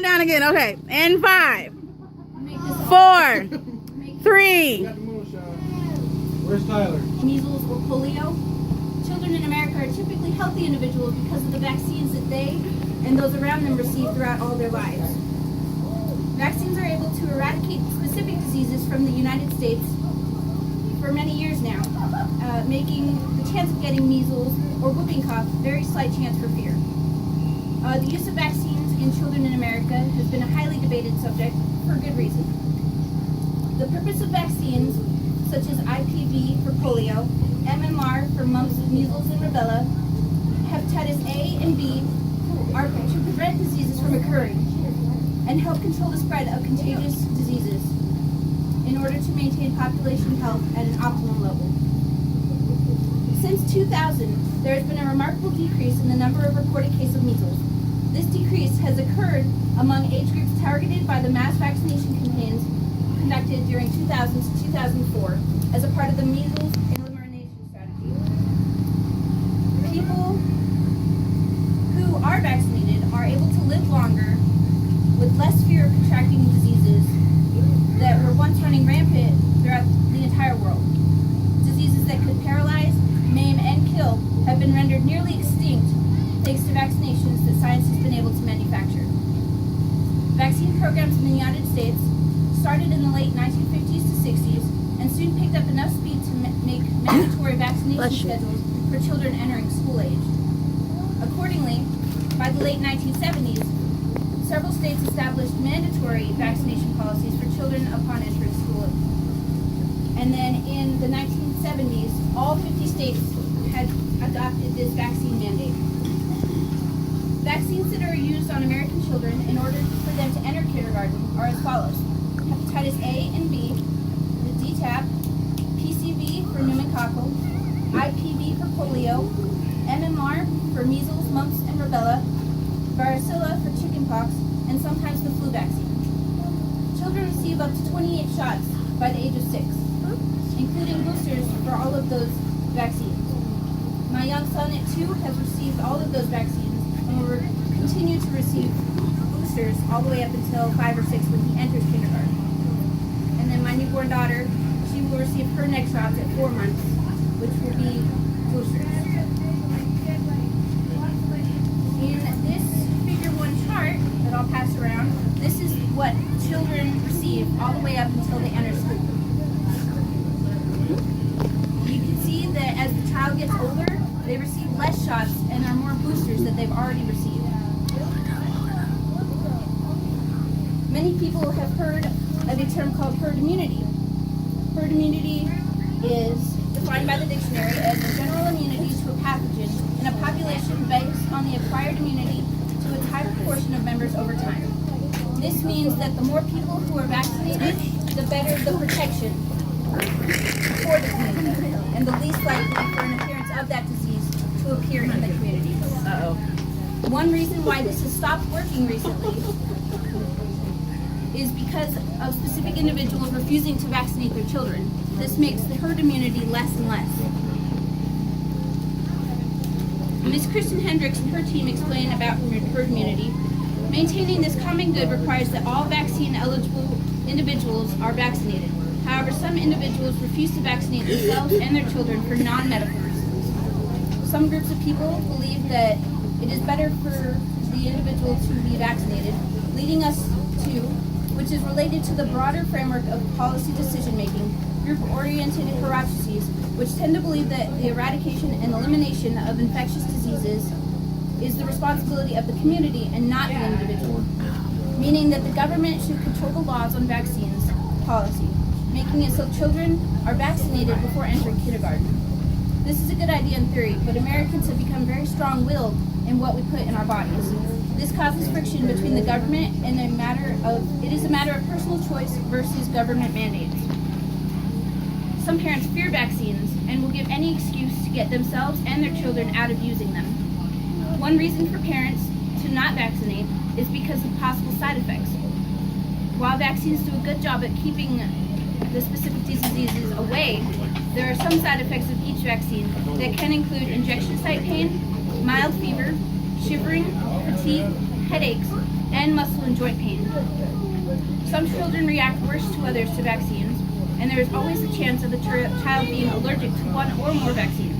count down again. Okay. And 5, 4, 3. Where's Tyler? Measles or polio. Children in America are typically healthy individuals because of the vaccines that they and those around them receive throughout all their lives. Vaccines are able to eradicate specific diseases from the United States for many years now, making the chance of getting measles or whooping cough very slight chance for fear. The use of vaccines in children in America has been a highly debated subject for good reason. The purpose of vaccines, such as IPV for polio, MMR for mumps, measles, and rubella, hepatitis A and B, are to prevent diseases from occurring and help control the spread of contagious diseases in order to maintain population health at an optimum level. Since 2000, there has been a remarkable decrease in the number of reported cases of measles. This decrease has occurred among age groups targeted by the mass vaccination campaigns conducted during 2000 to 2004 as a part of the measles elimination strategy. People who are vaccinated are able to live longer with less fear of contracting diseases that were once running rampant throughout the entire world. Diseases that could paralyze, maim, and kill have been rendered nearly extinct thanks to vaccinations that science has been able to manufacture. Vaccine programs in the United States started in the late 1950s to 60s and soon picked up enough speed to make mandatory vaccination schedules for children entering school age. Accordingly, by the late 1970s, several states established mandatory vaccination policies for children upon entering school. And then in the 1970s, all 50 states had adopted this vaccine mandate. Vaccines that are used on American children in order for them to enter kindergarten are as follows: hepatitis A and B, the DTaP, PCV for pneumococcal, IPV for polio, MMR for measles, mumps, and rubella, varicella for chickenpox, and sometimes the flu vaccine. Children receive up to 28 shots by the age of 6, including boosters for all of those vaccines. My young son at 2 has received all of those vaccines and will continue to receive boosters all the way up until 5 or 6 when he enters kindergarten. And then my newborn daughter, she will receive her next shots at 4 months, which will be boosters. In this figure 1 chart that I'll pass around, this is what children receive all the way up until they enter school. You can see that as the child gets older, they receive less shots and are more boosters that they've already received. Many people have heard of a term called herd immunity. Herd immunity is defined by the dictionary as a general immunity to a pathogen in a population based on the acquired immunity to its high proportion of members over time. This means that the more people who are vaccinated, the better the protection for the community, and the least likely for an appearance of that disease to appear in the community. One reason why this has stopped working recently is because of specific individuals refusing to vaccinate their children. This makes the herd immunity less and less. Ms. Kristen Hendricks and her team explain about herd immunity. Maintaining this common good requires that all vaccine-eligible individuals are vaccinated. However, some individuals refuse to vaccinate themselves and their children for non-medical reasons. Some groups of people believe that it is better for the individual to be vaccinated, leading us to, which is related to the broader framework of policy decision-making, group-oriented bureaucracies, which tend to believe that the eradication and elimination of infectious diseases is the responsibility of the community and not the individual, meaning that the government should control the laws on vaccines policy, making it so children are vaccinated before entering kindergarten. This is a good idea in theory, but Americans have become very strong-willed in what we put in our bodies. This causes friction between the government and it is a matter of personal choice versus government mandates. Some parents fear vaccines and will give any excuse to get themselves and their children out of using them. One reason for parents to not vaccinate is because of possible side effects. While vaccines do a good job at keeping the specific diseases away, there are some side effects of each vaccine that can include injection site pain, mild fever, shivering, fatigue, headaches, and muscle and joint pain. Some children react worse to others to vaccines, and there is always a chance of a child being allergic to one or more vaccines.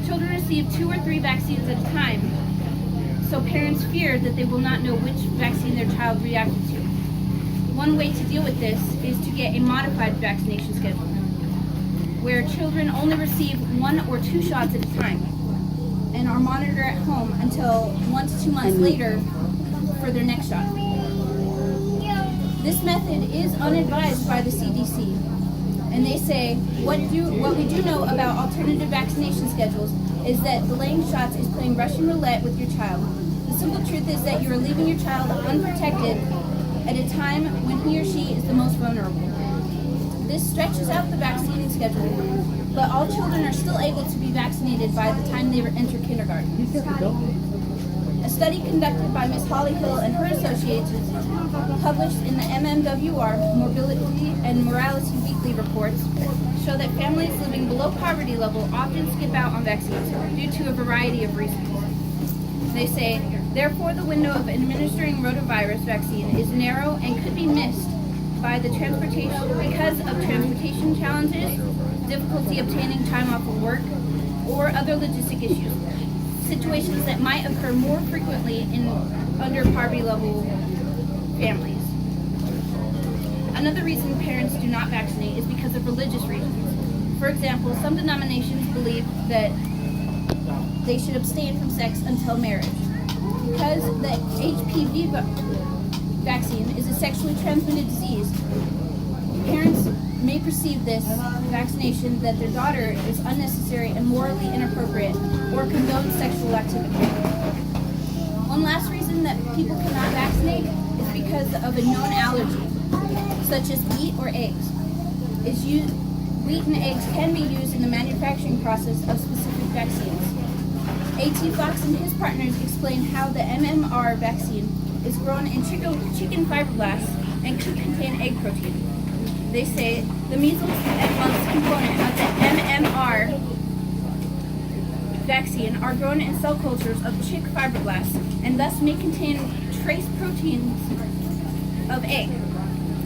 Children receive 2 or 3 vaccines at a time, so parents fear that they will not know which vaccine their child reacted to. One way to deal with this is to get a modified vaccination schedule, where children only receive 1 or 2 shots at a time and are monitored at home until 1 to 2 months later for their next shot. This method is unadvised by the CDC, and they say what we do know about alternative vaccination schedules is that delaying shots is playing Russian roulette with your child. The simple truth is that you are leaving your child unprotected at a time when he or she is the most vulnerable. This stretches out the vaccinating schedule, but all children are still able to be vaccinated by the time they enter kindergarten. A study conducted by Ms. Holly Hill and her associates, published in the MMWR Mobility and Morality Weekly reports, show that families living below poverty level often skip out on vaccines due to a variety of reasons. They say, therefore, the window of administering rotavirus vaccine is narrow and could be missed by the because of transportation challenges, difficulty obtaining time off of work, or other logistic issues. Situations that might occur more frequently in under poverty level families. Another reason parents do not vaccinate is because of religious reasons. For example, some denominations believe that they should abstain from sex until marriage. Because the HPV vaccine is a sexually transmitted disease, parents may perceive this vaccination that their daughter is unnecessary and morally inappropriate or condones sexual activity. One last reason that people cannot vaccinate is because of a known allergy, such as wheat or eggs. Wheat and eggs can be used in the manufacturing process of specific vaccines. A.T. Fox and his partners explain how the MMR vaccine is grown in chicken fibroblasts and could contain egg protein. They say the measles and mumps component of the MMR vaccine are grown in cell cultures of chick fibroblasts and thus may contain trace proteins of egg.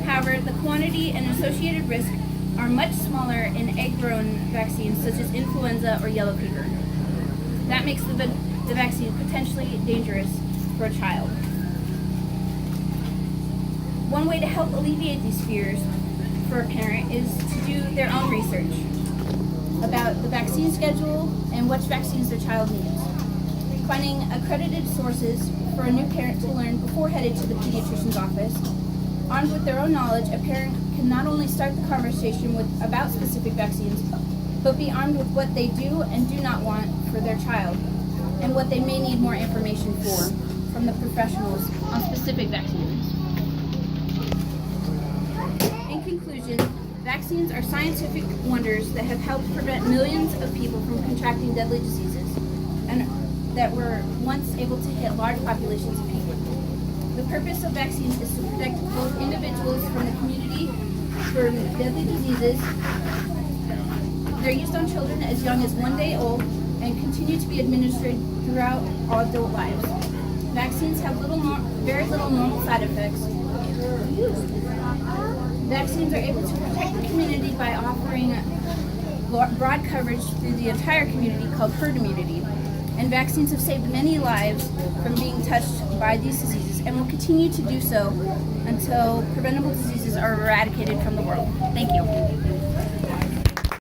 However, the quantity and associated risk are much smaller in egg-grown vaccines such as influenza or yellow fever. That makes the vaccine potentially dangerous for a child. One way to help alleviate these fears for a parent is to do their own research about the vaccine schedule and which vaccines their child needs. Finding accredited sources for a new parent to learn before headed to the pediatrician's office. Armed with their own knowledge, a parent can not only start the conversation about specific vaccines, but be armed with what they do and do not want for their child, and what they may need more information from the professionals on specific vaccines. In conclusion, vaccines are scientific wonders that have helped prevent millions of people from contracting deadly diseases, and that were once able to hit large populations of people. The purpose of vaccines is to protect both individuals from the community from deadly diseases. They're used on children as young as 1 day old and continue to be administered throughout all adult lives. Vaccines have very little normal side effects. Vaccines are able to protect the community by offering broad coverage through the entire community called herd immunity. And vaccines have saved many lives from being touched by these diseases and will continue to do so until preventable diseases are eradicated from the world. Thank you.